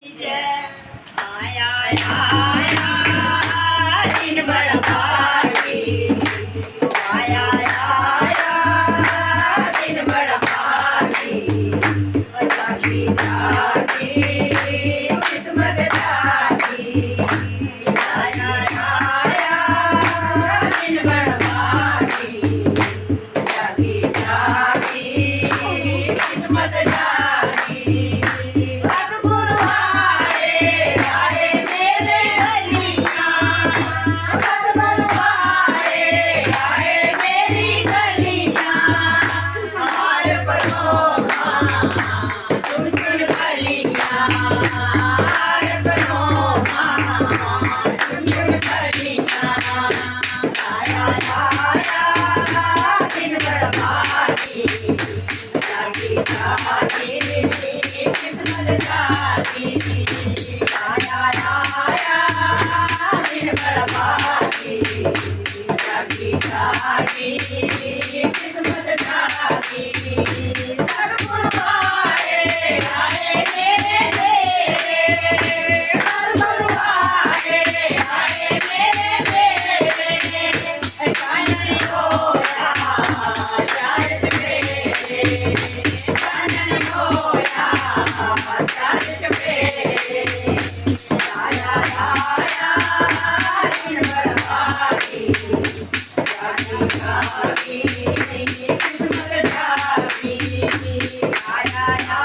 आया आया दिन बड़ा भागी आया आया दिन बड़ा भागी जागी जागी किस्मत जागी आया आया दिन बड़ा भागी जागी जागी किस्मत जागी Oh,